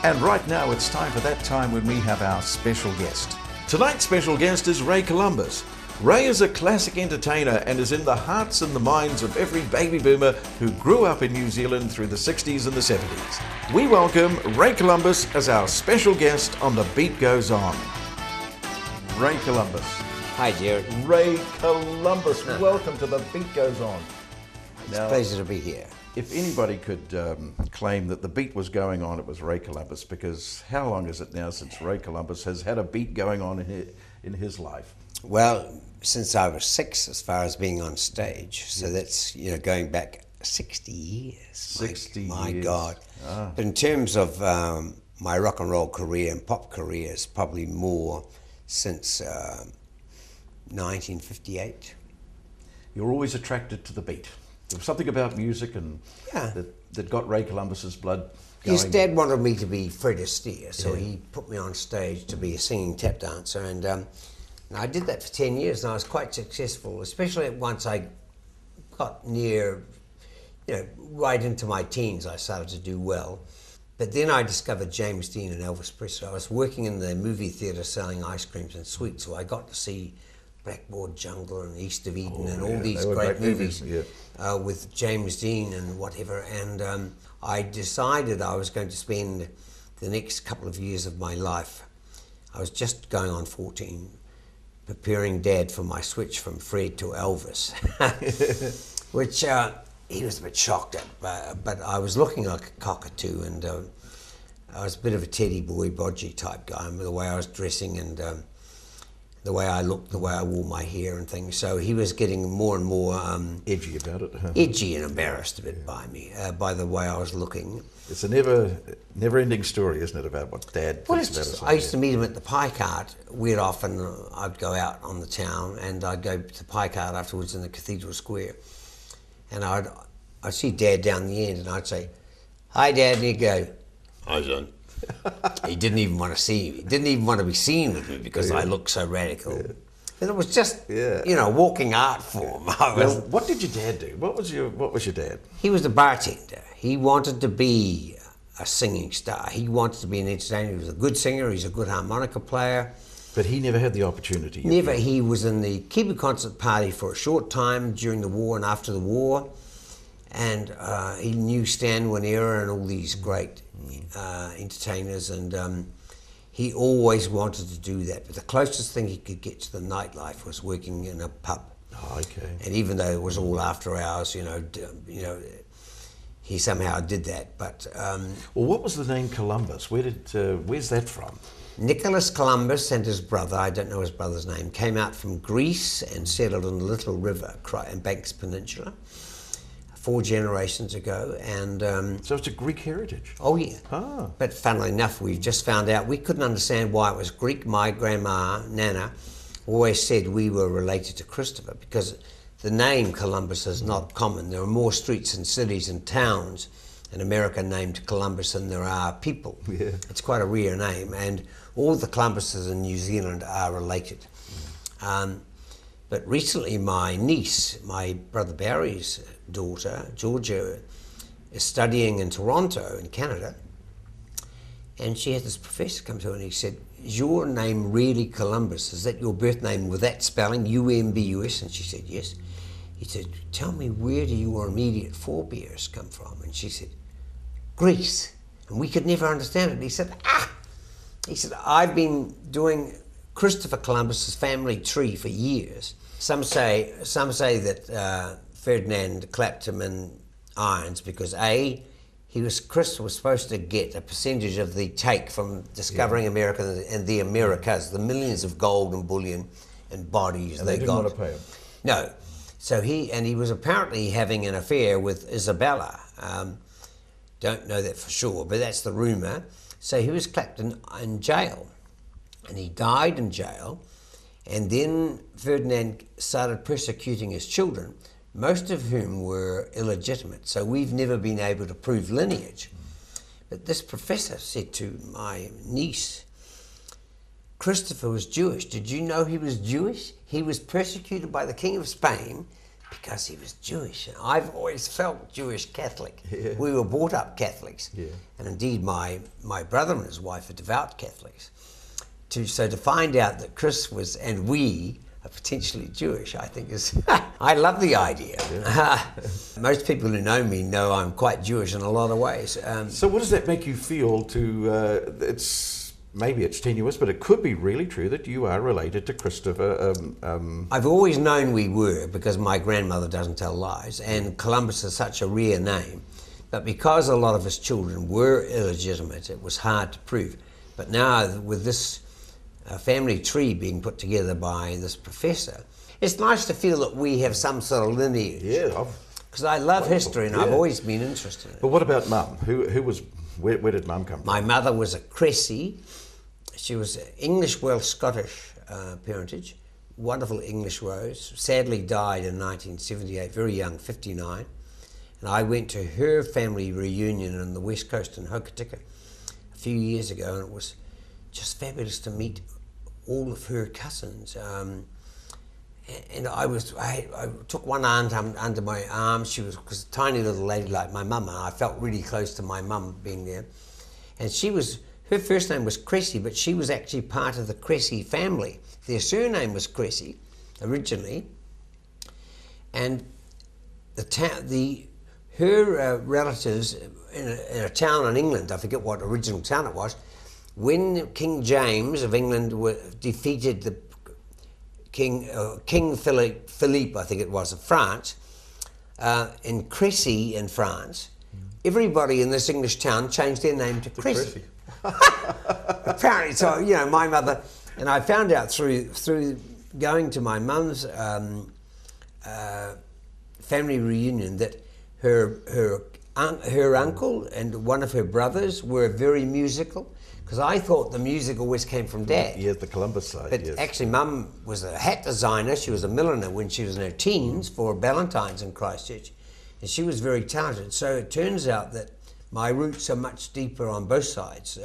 And right now it's time for that time when we have our special guest. Tonight's special guest is Ray Columbus. Ray is a classic entertainer and is in the hearts and the minds of every baby boomer who grew up in New Zealand through the 60s and the 70s. We welcome Ray Columbus as our special guest on The Beat Goes On. Ray Columbus. Hi, Gerard. Ray Columbus, welcome to The Beat Goes On. It's a pleasure to be here. If anybody could claim that the beat was going on, it was Ray Columbus, because how long is it now since Ray Columbus has had a beat going on in his life? Well, since I was 6, as far as being on stage, so that's going back 60 years. 60 my years. God. Ah. But in terms of my rock and roll career and pop career, it's probably more since 1958. You're always attracted to the beat. There was something about music and that got Ray Columbus's blood going. His dad wanted me to be Fred Astaire, so he put me on stage to be a singing tap dancer, and I did that for 10 years, and I was quite successful, especially once I got near, right into my teens, I started to do well. But then I discovered James Dean and Elvis Presley. I was working in the movie theatre selling ice creams and sweets, so I got to see Blackboard Jungle and East of Eden and all these great movies with James Dean and whatever. And I decided I was going to spend the next couple of years of my life, I was just going on 14, preparing Dad for my switch from Fred to Elvis, which he was a bit shocked at, but I was looking like a cockatoo, and I was a bit of a teddy boy, bodgy type guy, the way I was dressing and the way I looked, the way I wore my hair and things. So he was getting more and more edgy about it. Huh? Edgy and embarrassed a bit by me, by the way I was looking. It's a never-ending story, isn't it, about what Dad thinks about us? I used to meet him at the pie cart. We'd often, I'd go out on the town and I'd go to the pie cart afterwards in the Cathedral Square. And I'd see Dad down the end and I'd say, "Hi, Dad," and he'd go, "Hi, son." He didn't even want to see me. He didn't even want to be seen with me because I looked so radical. And it was just, walking art form. Well, what did your dad do? What was your dad? He was a bartender. He wanted to be a singing star. He wanted to be an entertainer. He was a good singer. He's a good harmonica player. But he never had the opportunity. Never. He was in the Kiwi Concert Party for a short time during the war and after the war. And he knew Stan Wineera and all these great entertainers, and he always wanted to do that. But the closest thing he could get to the nightlife was working in a pub. Oh, okay. And even though it was all after hours, he somehow did that. But well, what was the name Columbus? Where's that from? Nicholas Columbus and his brother, I don't know his brother's name, came out from Greece and settled on the Little River in Banks Peninsula 4 generations ago, and so it's a Greek heritage. Oh yeah. Ah. But funnily enough, we've just found out we couldn't understand why it was Greek. My grandma Nana always said we were related to Christopher because the name Columbus is not common. There are more streets and cities and towns in America named Columbus than there are people. Yeah. It's quite a rare name, and all the Columbuses in New Zealand are related. But recently my niece, my brother Barry's daughter, Georgia, is studying in Toronto in Canada, and she had this professor come to her and he said, "Is your name really Columbus? Is that your birth name with that spelling, U-M-B-U-S?" And she said, "Yes." He said, "Tell me, where do your immediate forebears come from?" And she said, "Greece." And we could never understand it. And he said, He said, "I've been doing Christopher Columbus's family tree for years. Some say that Ferdinand clapped him in irons because Chris was supposed to get a percentage of the take from discovering America and the Americas, the millions of gold and bullion and bodies and they got. Didn't want to pay him. No, so he was apparently having an affair with Isabella. Don't know that for sure, but that's the rumor. So he was clapped in jail, and he died in jail. And then Ferdinand started persecuting his children, most of whom were illegitimate. So we've never been able to prove lineage. But this professor said to my niece, "Christopher was Jewish. Did you know he was Jewish? He was persecuted by the King of Spain Because he was Jewish. And I've always felt Jewish Catholic. Yeah. We were brought up Catholics. Yeah. And indeed, my brother and his wife are devout Catholics. So to find out that Chris was, and we, are potentially Jewish, I think is, I love the idea. Yeah. Most people who know me know I'm quite Jewish in a lot of ways. So what does that make you feel maybe it's tenuous, but it could be really true that you are related to Christopher. I've always known we were, because my grandmother doesn't tell lies, and Columbus is such a rare name. But because a lot of his children were illegitimate, it was hard to prove. But now, with this family tree being put together by this professor, it's nice to feel that we have some sort of lineage. Yeah. Because I love history, and I've always been interested in it. But what about Mum? Where did Mum come from? My mother was a Cressy. She was English, Welsh, Scottish parentage. Wonderful English rose. Sadly died in 1978, very young, 59. And I went to her family reunion on the West Coast in Hokitika a few years ago, and it was just fabulous to meet all of her cousins. And I took one aunt under my arm. She was a tiny little lady like my mum, and I felt really close to my mum being there. And her first name was Cressy, but she was actually part of the Cressy family. Their surname was Cressy originally, and her relatives in a town in England, I forget what original town it was, when King James of England defeated the King Philippe, I think it was, of France, in Cressy in France, everybody in this English town changed their name to Cressy. Apparently, so my mother, and I found out through going to my mum's family reunion that her uncle and one of her brothers were very musical. Because I thought the music always came from Dad. Yeah, the Columbus side. But actually, Mum was a hat designer. She was a milliner when she was in her teens for Ballantyne's in Christchurch, and she was very talented. So it turns out that my roots are much deeper on both sides.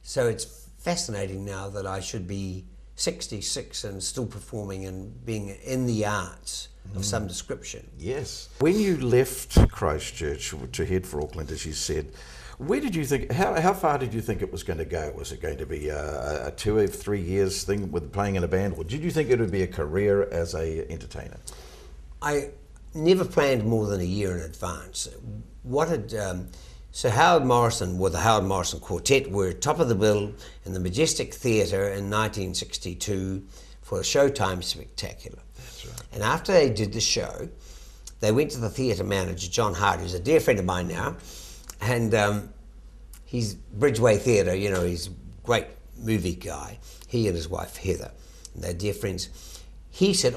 So it's fascinating now that I should be 66 and still performing and being in the arts of some description. Yes. When you left Christchurch to head for Auckland, as you said, where did you think? How far did you think it was going to go? Was it going to be a 2 or 3 years thing with playing in a band, or did you think it would be a career as a entertainer? I never planned more than a year in advance. So Howard Morrison, with the Howard Morrison Quartet, were top of the bill in the Majestic Theatre in 1962 for a Showtime Spectacular. That's right. And after they did the show, they went to the theatre manager, John Hart, who's a dear friend of mine now, and he's Bridgeway Theatre, he's a great movie guy. He and his wife, Heather, and they're dear friends. He said,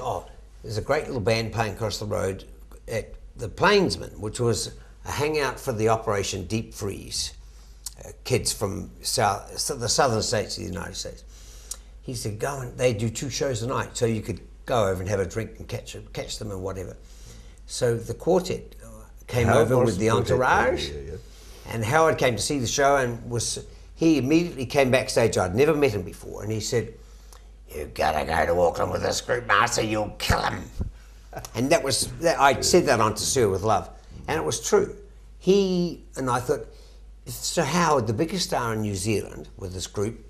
there's a great little band playing across the road at the Plainsman, which was a hangout for the Operation Deep Freeze, kids from the southern states of the United States. He said, go and they do 2 shows a night, so you could go over and have a drink and catch them and whatever. So the quartet came over with the entourage, and Howard came to see the show, and he immediately came backstage. I'd never met him before, and he said, "You gotta go to Auckland with this group, Master. You'll kill him." And I said that on To Sir With Love, and it was true. And I thought, if Sir Howard, the biggest star in New Zealand with this group,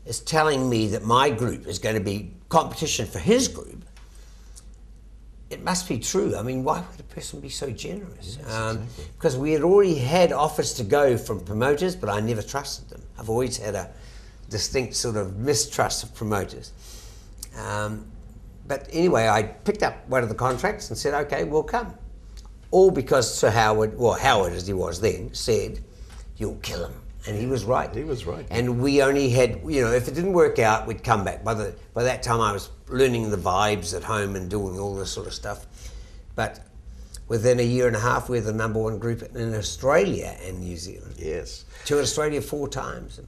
is telling me that my group is going to be competition for his group, it must be true. I mean, why would a person be so generous? Yes, exactly. Because we had already had offers to go from promoters, but I never trusted them. I've always had a distinct sort of mistrust of promoters. But anyway, I picked up one of the contracts and said, okay, we'll come. All because Sir Howard, Howard as he was then, said, "You'll kill him." And he was right. He was right. And we only had, if it didn't work out, we'd come back. By that time, I was learning the vibes at home and doing all this sort of stuff. But within a year and a half, we're the #1 group in Australia and New Zealand. Yes. Toured Australia 4 times.